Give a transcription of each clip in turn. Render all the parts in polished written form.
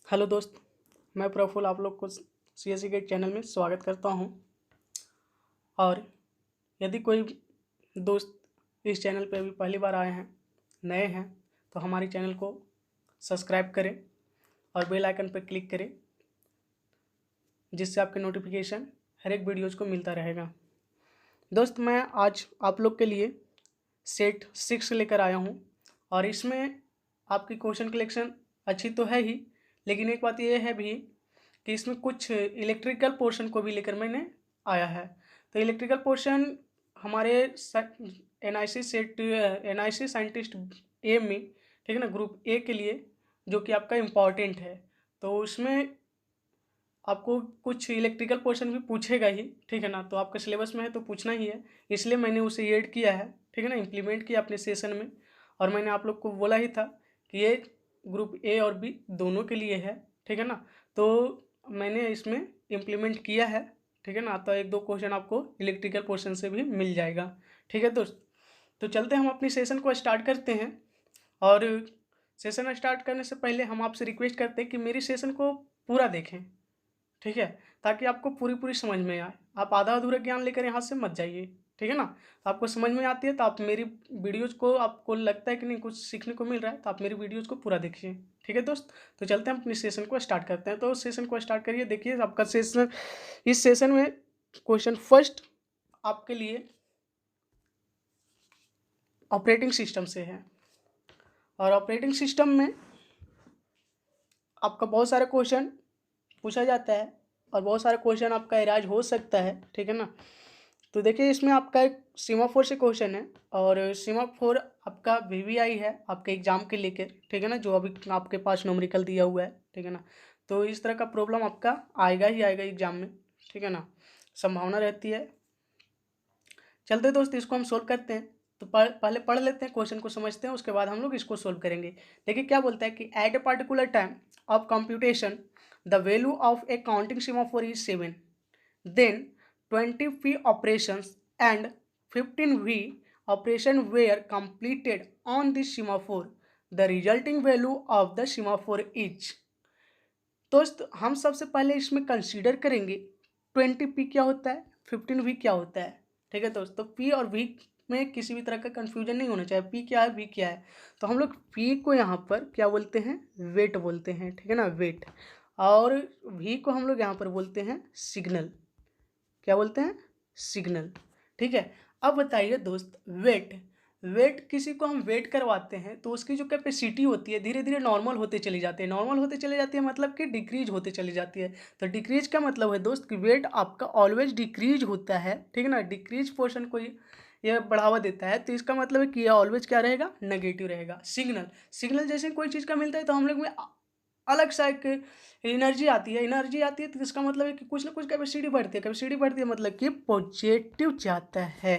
Hello दोस्त, मैं प्रफुल्ल आप लोग को सीएससी के चैनल में स्वागत करता हूं। और यदि कोई दोस्त इस चैनल पे अभी पहली बार आए हैं, नए हैं, तो हमारे चैनल को सब्सक्राइब करें और बेल आइकन पर क्लिक करें, जिससे आपके नोटिफिकेशन हर एक वीडियोज़ को मिलता रहेगा। दोस्त, मैं आज आप लोग के लिए सेट 6 लेकर आया हूं और इसमें आपकी क्वेश्चन कलेक्शन अच्छी तो है ही, लेकिन एक बात यह है भी कि इसमें कुछ इलेक्ट्रिकल पोर्शन को भी लेकर मैंने आया है। तो इलेक्ट्रिकल पोर्शन हमारे एनआईसी साइंटिस्ट ए में, ठीक है ना, ग्रुप ए के लिए, जो कि आपका इम्पॉर्टेंट है। तो उसमें आपको कुछ इलेक्ट्रिकल पोर्शन भी पूछेगा ही, ठीक है ना। तो आपके सिलेबस में है तो पूछना ही है, इसलिए मैंने उसे ऐड किया है, ठीक है ना, इम्प्लीमेंट किया अपने सेशन में। और मैंने आप लोग को बोला ही था कि ये ग्रुप ए और बी दोनों के लिए है, ठीक है ना। तो मैंने इसमें इम्प्लीमेंट किया है, ठीक है ना। तो एक दो क्वेश्चन आपको इलेक्ट्रिकल पोर्शन से भी मिल जाएगा, ठीक है दोस्त। तो चलते हम अपनी सेशन को स्टार्ट करते हैं। और सेशन स्टार्ट करने से पहले हम आपसे रिक्वेस्ट करते हैं कि मेरी सेशन को पूरा देखें, ठीक है, ताकि आपको पूरी पूरी समझ में आए। आप आधा अधूरा ज्ञान लेकर यहाँ से मत जाइए, ठीक है ना। तो आपको समझ में आती है तो आप मेरी वीडियोज़ को, आपको लगता है कि नहीं कुछ सीखने को मिल रहा है, तो आप मेरी वीडियोज़ को पूरा देखिए, ठीक है दोस्त। तो चलते हैं अपनी सेशन को स्टार्ट करते हैं। तो सेशन को स्टार्ट करिए। देखिए आपका सेशन, इस सेशन में क्वेश्चन फर्स्ट आपके लिए ऑपरेटिंग सिस्टम से है। और ऑपरेटिंग सिस्टम में आपका बहुत सारे क्वेश्चन पूछा जाता है और बहुत सारे क्वेश्चन आपका इराज हो सकता है, ठीक है ना। तो देखिए इसमें आपका एक सीमाफोर से क्वेश्चन है और सीमाफोर आपका वीवीआई है आपके एग्जाम के लेकर, ठीक है ना, जो अभी आपके पास न्यूमेरिकल दिया हुआ है, ठीक है ना। तो इस तरह का प्रॉब्लम आपका आएगा ही आएगा एग्जाम में, ठीक है ना, संभावना रहती है। चलते दोस्त इसको हम सोल्व करते हैं। तो पहले पढ़ लेते हैं, क्वेश्चन को समझते हैं, उसके बाद हम लोग इसको सोल्व करेंगे। देखिए क्या बोलता है कि at a particular time of computation the value of a counting semaphore is 7, then 20 V operations and 15 V operation were completed on this semaphore. The resulting value of the semaphore is। दोस्त हम सबसे पहले इसमें consider करेंगे 20 P क्या होता है, 15 V क्या होता है, ठीक है दोस्त। तो P और V में किसी भी तरह का कंफ्यूजन नहीं होना चाहिए, P क्या है V क्या है। तो हम लोग P को यहाँ पर क्या बोलते हैं, वेट बोलते हैं, ठीक है ना, वेट। और V को हम लोग यहाँ पर बोलते हैं सिग्नल। क्या बोलते हैं, सिग्नल, ठीक है। अब बताइए दोस्त, वेट किसी को हम वेट करवाते हैं तो उसकी जो कैपेसिटी होती है धीरे धीरे नॉर्मल होते चली जाती है, नॉर्मल होते चली जाती है मतलब कि डिक्रीज होते चली जाती है। तो डिक्रीज का मतलब है दोस्त कि वेट आपका ऑलवेज डिक्रीज होता है, ठीक है ना। डिक्रीज पोर्शन को ये बढ़ावा देता है, तो इसका मतलब है कि यह ऑलवेज क्या रहेगा, नेगेटिव रहेगा। सिग्नल जैसे कोई चीज़ का मिलता है तो हम लोग में अलग सा एक एनर्जी आती है तो इसका मतलब है कि कुछ ना कुछ कैपेसिटी बढ़ती है मतलब कि पॉजिटिव जाता है।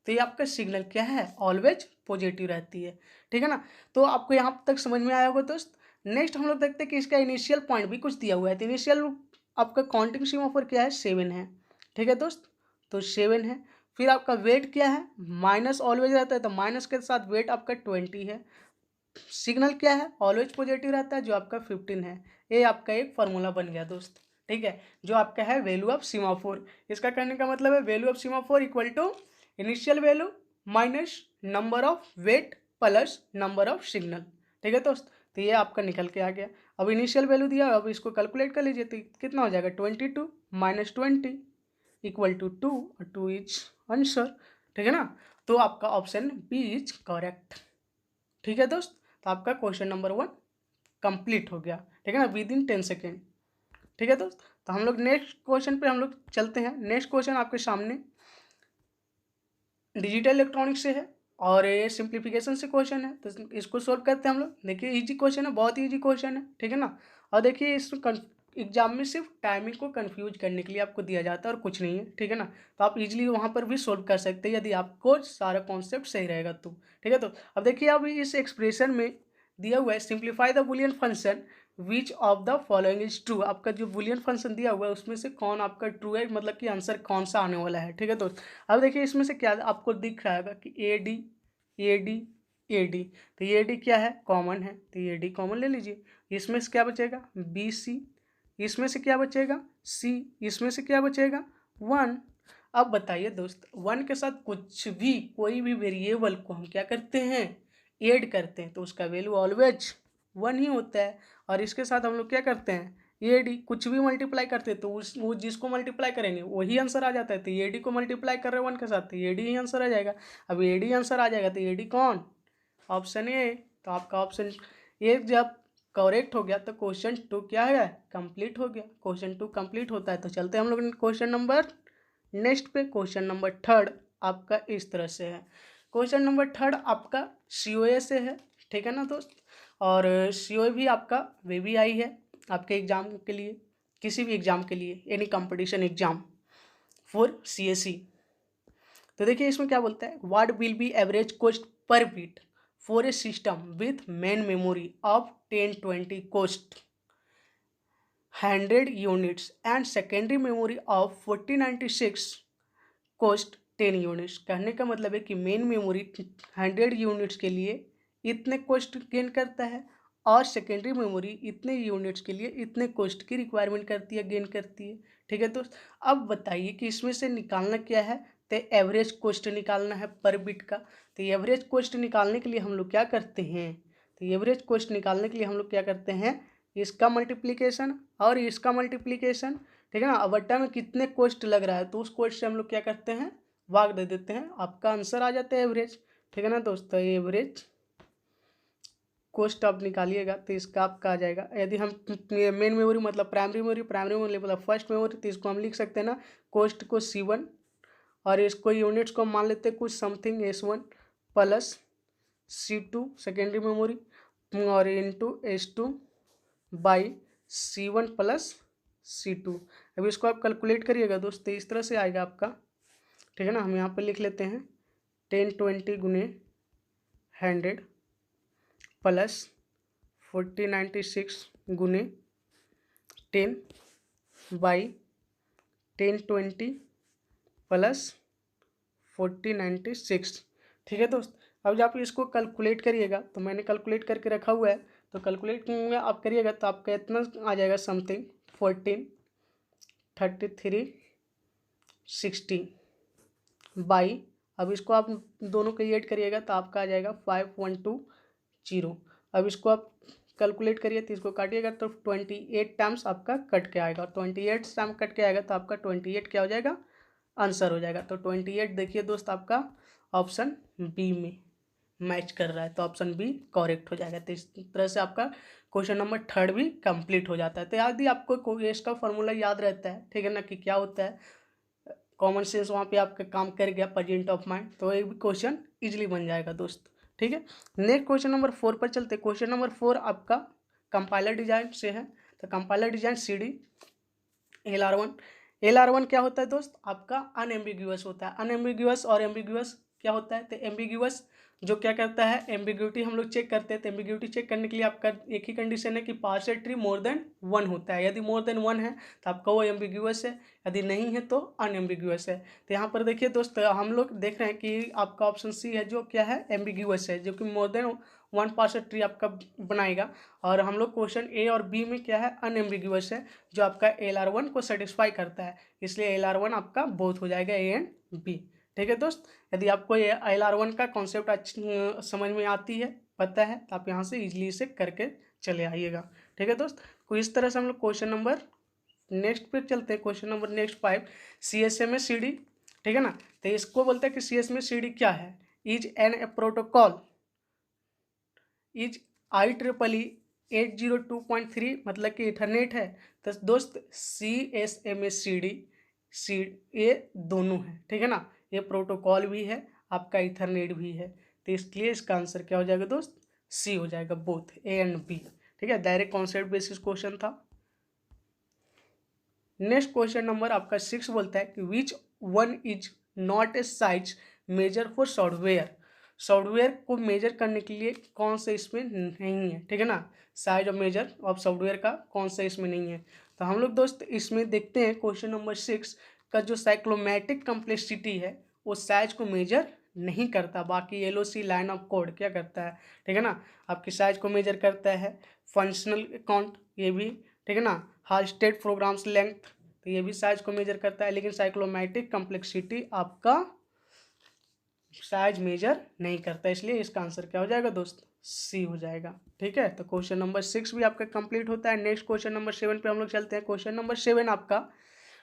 तो ये आपका सिग्नल क्या है, ऑलवेज पॉजिटिव रहती है, ठीक है ना। तो आपको यहाँ तक समझ में आया होगा दोस्त। नेक्स्ट हम लोग देखते हैं कि इसका इनिशियल पॉइंट भी कुछ दिया हुआ है। तो इनिशियल आपका काउंटिंग सीमाफोर क्या है, 7 है, ठीक है दोस्त। तो 7 है। फिर आपका वेट क्या है, माइनस ऑलवेज रहता है, तो माइनस के साथ वेट आपका 20 है। सिग्नल क्या है, ऑलवेज पॉजिटिव रहता है, जो आपका 15 है। ये आपका एक फार्मूला बन गया दोस्त, ठीक है, जो आपका है वैल्यू ऑफ सीमाफोर। इसका कहने का मतलब है value of semaphore equal to initial value minus number of wait plus number of signal, ठीक है दोस्त। तो ये आपका निकल के आ गया। अब इनिशियल वैल्यू दिया, अब इसको कैलकुलेट कर लीजिए, तो कितना हो जाएगा, 22 माइनस 20 इक्वल टू 2 और 2 इज आंसर, ठीक है ना। तो आपका ऑप्शन बी इज करेक्ट, ठीक है दोस्त। तो आपका क्वेश्चन नंबर 1 कंप्लीट हो गया, ठीक है ना, विद इन 10 सेकेंड, ठीक है दोस्त। तो हम लोग नेक्स्ट क्वेश्चन पे हम लोग चलते हैं। नेक्स्ट क्वेश्चन आपके सामने डिजिटल इलेक्ट्रॉनिक्स से है और ये सिंप्लीफिकेशन से क्वेश्चन है, तो इसको सोल्व करते हैं हम लोग। देखिए इजी क्वेश्चन है, बहुत ही ईजी क्वेश्चन है, ठीक है ना। और देखिए इस एग्जाम में सिर्फ टाइमिंग को कंफ्यूज करने के लिए आपको दिया जाता है और कुछ नहीं है, ठीक है ना। तो आप इजीली वहाँ पर भी सोल्व कर सकते हैं यदि आपको सारा कॉन्सेप्ट सही रहेगा तो, ठीक है। तो अब देखिए अभी इस एक्सप्रेशन में दिया हुआ है simplify the Boolean function which of the following is true. आपका जो बुलियन फंक्शन दिया हुआ है उसमें से कौन आपका ट्रू है, मतलब कि आंसर कौन सा आने वाला है, ठीक है दोस्त। अब देखिए इसमें से क्या आपको दिख रहा है कि ए डी ए डी। तो ये डी क्या है, कॉमन है, तो ये डी कॉमन ले लीजिए। इसमें से क्या बचेगा, बी सी। इसमें से क्या बचेगा, सी। इसमें से क्या बचेगा, 1। अब बताइए दोस्त, 1 के साथ कुछ भी कोई भी वेरिएबल को हम क्या करते हैं, ऐड करते हैं, तो उसका वैल्यू ऑलवेज 1 ही होता है। और इसके साथ हम लोग क्या करते हैं, ए डी कुछ भी मल्टीप्लाई करते हैं तो वो जिसको मल्टीप्लाई करेंगे वही आंसर आ जाता है। तो ए डी को मल्टीप्लाई कर रहे हैं 1 के साथ, तो ए डी ही आंसर आ जाएगा। अब ए डी आंसर आ जाएगा तो ए डी कौन, ऑप्शन ए। तो आपका ऑप्शन ए जब करेक्ट हो गया तो क्वेश्चन 2 क्या है, कंप्लीट हो गया। क्वेश्चन 2 कंप्लीट होता है। तो चलते हैं हम लोग क्वेश्चन नंबर नेक्स्ट पे। क्वेश्चन नंबर 3 आपका इस तरह से है। क्वेश्चन नंबर 3 आपका COA से है, ठीक है ना दोस्त। और COA भी आपका VBI है आपके एग्जाम के लिए, किसी भी एग्जाम के लिए, any competition exam for CSE। तो देखिए इसमें क्या बोलता है, what will be average cost per bit for a system with main memory of 1020 cost 100 units and secondary memory of 4096 cost 10 units. कहने का मतलब है कि मेन मेमोरी 100 यूनिट्स के लिए इतने कॉस्ट गेन करता है और सेकेंडरी मेमोरी इतने यूनिट्स के लिए इतने कॉस्ट की रिक्वायरमेंट करती है, गेन करती है, ठीक है दोस्त। अब बताइए कि इसमें से निकालना क्या है, तो एवरेज कॉस्ट निकालना है पर बिट का। तो एवरेज कॉस्ट निकालने के लिए हम लोग क्या करते हैं, तो एवरेज कॉस्ट निकालने के लिए हम लोग क्या करते हैं, इसका मल्टीप्लिकेशन और इसका मल्टीप्लिकेशन, ठीक है ना। अब बट्टा में कितने कॉस्ट लग रहा है तो उस कॉस्ट से हम लोग क्या करते हैं, भाग दे देते हैं, आपका आंसर आ जाता है एवरेज, ठीक है ना दोस्त। तो एवरेज कॉस्ट आप निकालिएगा तो इसका आपका आ जाएगा। यदि हम मेन मेमोरी मतलब प्राइमरी मेमोरी मतलब फर्स्ट मेमोरी, तो इसको हम लिख सकते हैं ना, कॉस्ट को C1 और इसको यूनिट्स को मान लेते हैं कुछ something S1 plus C2 secondary memory और into S2 by C1 plus C2। अब इसको आप कैलकुलेट करिएगा दोस्त, तो इस तरह से आएगा आपका, ठीक है ना। हम यहाँ पर लिख लेते हैं 1020 गुने 100 प्लस 4096 गुने 10 बाई 1020 प्लस 4096, ठीक है दोस्त। अब जब आप इसको कैलकुलेट करिएगा, तो मैंने कैलकुलेट करके रखा हुआ है, तो कैलकुलेट आप करिएगा तो आपका इतना आ जाएगा समथिंग 143360 बाई, अब इसको आप दोनों को ऐड करिएगा तो आपका आ जाएगा 5120। अब इसको आप कैलकुलेट करिए तो इसको काटिएगा तो 28 टाइम्स आपका कट के आएगा, 28 टाइम कट के आएगा तो आपका 28 क्या हो जाएगा, आंसर हो जाएगा। तो 28 देखिए दोस्त आपका ऑप्शन बी में मैच कर रहा है, तो ऑप्शन बी करेक्ट हो जाएगा। तो इस तरह से आपका क्वेश्चन नंबर 3 भी कंप्लीट हो जाता है। तो यदि आपको इसका फॉर्मूला याद रहता है, ठीक है ना, कि क्या होता है, कॉमन सेंस वहाँ पे आपका काम कर गया, प्रेजेंट ऑफ माइंड, तो एक भी क्वेश्चन इजीली बन जाएगा दोस्त, ठीक है। नेक्स्ट क्वेश्चन नंबर 4 पर चलते। क्वेश्चन नंबर 4 आपका कंपाइलर डिजाइन से है। तो कंपाइलर डिजाइन CD LR1 क्या होता है दोस्त, आपका अनएम्बिग्यूअस होता है। अनएम्बिग्यूअस और एम्बिग्यूअस क्या होता है, तो एम्बिग्यूअस जो क्या करता है, एम्बिग्यूटी हम लोग चेक करते हैं। तो एम्बिग्यूटी चेक करने के लिए आपका एक ही कंडीशन है कि पार्शियल ट्री मोर देन 1 होता है। यदि मोर देन 1 है तो आपका वो एम्बिग्यूअस है, यदि नहीं है तो अनएम्बिग्यूअस है। तो यहाँ पर देखिए दोस्त, हम लोग देख रहे हैं कि आपका ऑप्शन C है जो क्या है, एम्बिग्यूअस है, जो कि मोर देन 1 पार्शियल ट्री आपका बनाएगा। और हम लोग क्वेश्चन A और B में क्या है, अनएम्बिग्यूअस है, जो आपका LR1 को सेटिस्फाई करता है, इसलिए LR1 आपका बोथ हो जाएगा A एंड B, ठीक है दोस्त। यदि आपको ये LR1 का कॉन्सेप्ट समझ में आती है, पता है, तो आप यहाँ से इजीली इसे करके चले आइएगा, ठीक है दोस्त। तो इस तरह से हम लोग क्वेश्चन नंबर नेक्स्ट पे चलते हैं। क्वेश्चन नंबर नेक्स्ट 5 CSMA/CD, ठीक है ना। तो इसको बोलते हैं कि CSMA/CD क्या है, is an a protocol is IEEE 802.3 मतलब कि इथरनेट है। तो दोस्त CSMA/CD ये दोनों है, ठीक है ना, ये प्रोटोकॉल भी है, आपका इथरनेट भी है। तो इसलिए इसका आंसर क्या हो जाएगा दोस्त, C हो जाएगा, बोथ A एंड B, ठीक है। डायरेक्ट कॉन्सेप्ट बेसिस क्वेश्चन था। नेक्स्ट क्वेश्चन नंबर आपका 6 बोलता है कि which one is not a size measure for software. Software को मेजर करने के लिए कौन सा इसमें नहीं है, ठीक है ना, साइज और मेजर ऑफ सॉफ्टवेयर का कौन सा इसमें नहीं है। तो हम लोग दोस्त इसमें देखते हैं क्वेश्चन नंबर 6 का जो साइक्लोमैटिक कम्प्लेक्सिटी है वो साइज को मेजर नहीं करता। बाकी LOC लाइन ऑफ कोड क्या करता है, ठीक है ना, आपकी साइज को मेजर करता है। फंक्शनल अकाउंट ये भी, ठीक है ना, हाई स्टेट प्रोग्राम्स लेंथ, तो ये भी साइज को मेजर करता है। लेकिन साइक्लोमैटिक कम्प्लेक्सिटी आपका साइज मेजर नहीं करता, इसलिए इसका आंसर क्या हो जाएगा दोस्त, सी हो जाएगा। ठीक है, तो क्वेश्चन नंबर 6 भी आपका कंप्लीट होता है। नेक्स्ट क्वेश्चन नंबर 7 पे हम लोग चलते हैं। क्वेश्चन नंबर 7 आपका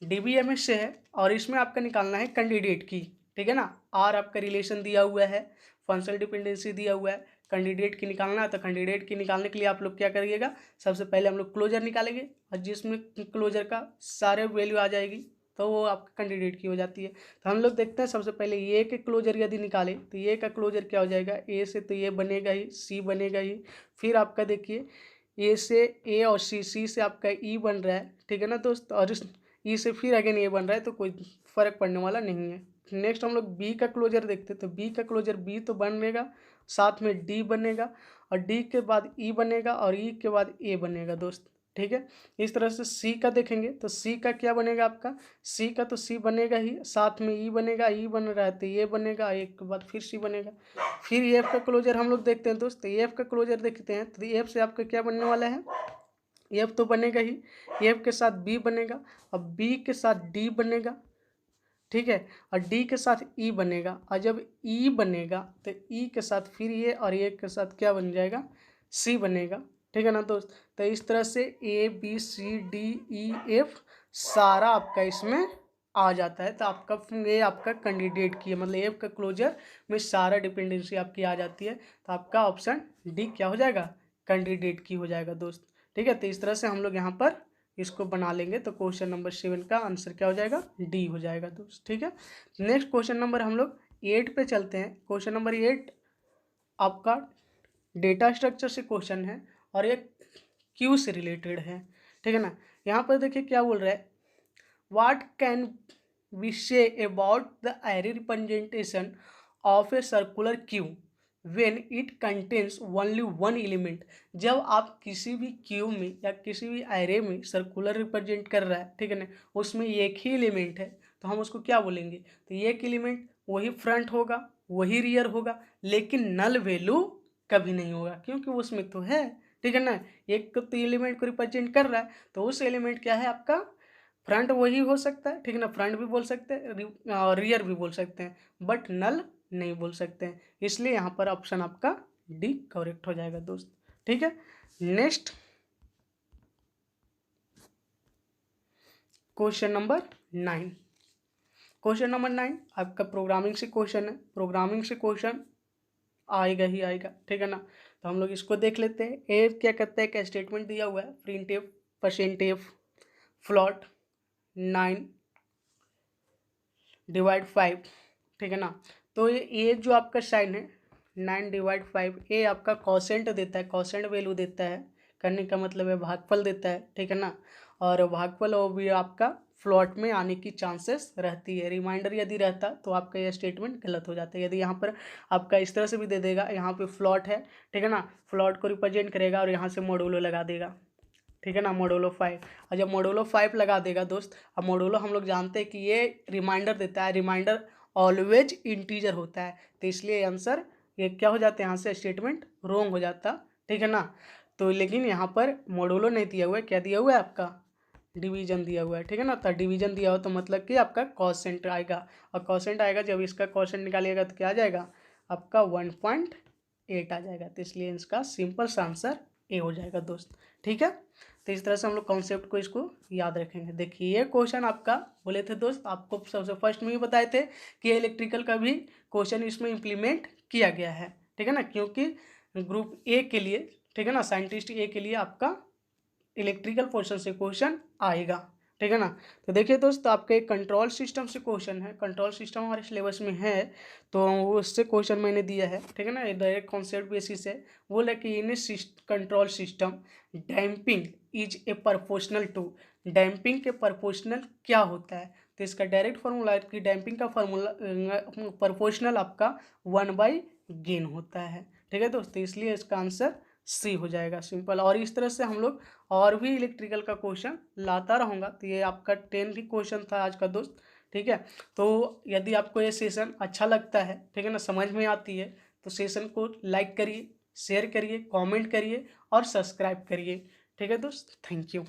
DBMS से है और इसमें आपका निकालना है कैंडिडेट की, ठीक है ना। आर आपका रिलेशन दिया हुआ है, फंक्शनल डिपेंडेंसी दिया हुआ है, कैंडिडेट की निकालना है। तो कैंडिडेट की निकालने के लिए आप लोग क्या करिएगा, सबसे पहले हम लोग क्लोजर निकालेंगे और जिसमें क्लोजर का सारे वैल्यू आ जाएगी तो वो आपका कैंडिडेट की हो जाती है। तो हम लोग देखते हैं सबसे पहले ए के क्लोजर यदि निकाले तो ए का क्लोजर क्या हो जाएगा, ए से तो ये बनेगा ही, सी बनेगा ही। फिर आपका देखिए ए से ए और सी से आपका ई बन रहा है, ठीक है ना दोस्त, और ई से फिर अगेन ए बन रहा है, तो कोई फर्क पड़ने वाला नहीं है। नेक्स्ट हम लोग बी का क्लोजर देखते हैं, तो बी का क्लोजर बी तो बनेगा, साथ में डी बनेगा और डी के बाद ई बनेगा और ई के बाद ए बनेगा दोस्त, ठीक है। इस तरह से सी का देखेंगे तो सी का क्या बनेगा आपका, सी का तो सी बनेगा ही, साथ में ई बनेगा, ई बन रहा है तो ये बनेगा, एक के बाद फिर सी बनेगा। फिर एफ का क्लोजर हम लोग देखते हैं दोस्त, एफ का क्लोजर देखते हैं तो एफ से आपका क्या बनने वाला है, एफ तो बनेगा ही, एफ के साथ बी बनेगा और बी के साथ डी बनेगा, ठीक है, और डी के साथ ई बनेगा। और जब ई बनेगा तो ई के साथ फिर ये और ये के साथ क्या बन जाएगा, सी बनेगा, ठीक है ना दोस्त। तो इस तरह से A B C D E F सारा आपका इसमें आ जाता है। तो आपका ये आपका कैंडिडेट की है, मतलब एफ का क्लोजर में सारा डिपेंडेंसी आपकी आ जाती है। तो आपका ऑप्शन डी क्या हो जाएगा, कैंडिडेट की हो जाएगा दोस्त, ठीक है। तो इस तरह से हम लोग यहाँ पर इसको बना लेंगे तो क्वेश्चन नंबर 7 का आंसर क्या हो जाएगा, डी हो जाएगा दोस्त, ठीक है। नेक्स्ट क्वेश्चन नंबर हम लोग 8 पे चलते हैं। क्वेश्चन नंबर 8 आपका डेटा स्ट्रक्चर से क्वेश्चन है और ये क्यू से रिलेटेड है, ठीक है ना। यहाँ पर देखिए क्या बोल रहा है, what can we say about the array representation of a circular queue when it contains only one element. जब आप किसी भी क्यू में या किसी भी एरे में सर्कुलर रिप्रेजेंट कर रहा है, ठीक है ना, उसमें एक ही एलिमेंट है तो हम उसको क्या बोलेंगे, तो एक एलिमेंट वही फ्रंट होगा वही रियर होगा, लेकिन नल वैल्यू कभी नहीं होगा क्योंकि उसमें तो है, ठीक है ना, एक तो एलिमेंट को रिप्रेजेंट कर रहा है तो उस एलिमेंट क्या है आपका फ्रंट वही हो सकता है, ठीक है ना, फ्रंट भी बोल सकते हैं और रियर भी बोल सकते हैं, बट नल नहीं बोल सकते हैं। इसलिए यहाँ पर ऑप्शन आपका डी करेक्ट हो जाएगा दोस्त, ठीक है। Next question number 9। Question number 9 आपका प्रोग्रामिंग से क्वेश्चन है। प्रोग्रामिंग से क्वेश्चन आएगा ही आएगा, ठीक है ना। तो हम लोग इसको देख लेते हैं। ए क्या करता है, क्या स्टेटमेंट दिया हुआ है, प्रिंटफ, परसेंटेज, फ्लॉट, 9 डिवाइड 5, ठीक है ना। तो ये जो आपका साइन है 9 डिवाइड 5, ये आपका कॉसेंट देता है, कॉसेंट वैल्यू देता है, करने का मतलब है भागफल देता है, ठीक है ना। और भागफल वो भी आपका फ्लॉट में आने की चांसेस रहती है। रिमाइंडर यदि रहता तो आपका यह स्टेटमेंट गलत हो जाता है। यदि यहाँ पर आपका इस तरह से भी दे देगा, यहाँ पे फ्लॉट है, ठीक है ना, फ्लॉट को रिप्रेजेंट करेगा और यहाँ से मॉडुलो लगा देगा, ठीक है ना, मॉडुलो 5। और जब मॉडुलो 5 लगा देगा दोस्त, अब मॉडुलो हम लोग जानते हैं कि ये रिमाइंडर देता है, रिमाइंडर ऑलवेज इंटीजर होता है, तो इसलिए आंसर ये क्या हो जाता है, यहाँ से स्टेटमेंट रॉन्ग हो जाता, ठीक है ना। तो लेकिन यहाँ पर मॉडुलो नहीं दिया हुआ है, क्या दिया हुआ है आपका, डिवीजन दिया हुआ है, ठीक है ना। तो डिवीजन दिया हो तो मतलब कि आपका कॉसेंट आएगा, और कॉसेंट आएगा जब इसका कॉसेंट निकालिएगा तो क्या आ जाएगा आपका 1.8 आ जाएगा। तो इसलिए इसका सिंपल सा आंसर ए हो जाएगा दोस्त, ठीक है। तो इस तरह से हम लोग कॉन्सेप्ट को इसको याद रखेंगे। देखिए ये क्वेश्चन आपका बोले थे दोस्त, आपको सबसे फर्स्ट में ही बताए थे कि इलेक्ट्रिकल का भी क्वेश्चन इसमें इम्प्लीमेंट किया गया है, ठीक है ना, क्योंकि ग्रुप ए के लिए, ठीक है ना, साइंटिस्ट ए के लिए आपका इलेक्ट्रिकल पोर्शन से क्वेश्चन आएगा, ठीक है ना। तो देखिए दोस्त आपका एक कंट्रोल सिस्टम से क्वेश्चन है, कंट्रोल सिस्टम हमारे सिलेबस में है तो उससे क्वेश्चन मैंने दिया है, ठीक है ना, ये डायरेक्ट कॉन्सेप्ट बेसिस है। बोला कि in control system damping is a proportional to, damping के प्रोपोर्शनल क्या होता है, तो इसका डायरेक्ट फार्मूला है कि डैम्पिंग का फार्मूला प्रोपोर्शनल आपका 1/गेन होता है, ठीक है दोस्त। इसलिए इसका आंसर सी हो जाएगा, सिंपल। और इस तरह से हम लोग और भी इलेक्ट्रिकल का क्वेश्चन लाता रहूँगा। तो ये आपका 10th क्वेश्चन था आज का दोस्त, ठीक है। तो यदि आपको ये सेशन अच्छा लगता है, ठीक है ना, समझ में आती है, तो सेशन को लाइक करिए, शेयर करिए, कमेंट करिए और सब्सक्राइब करिए। ठीक है दोस्त, थैंक यू।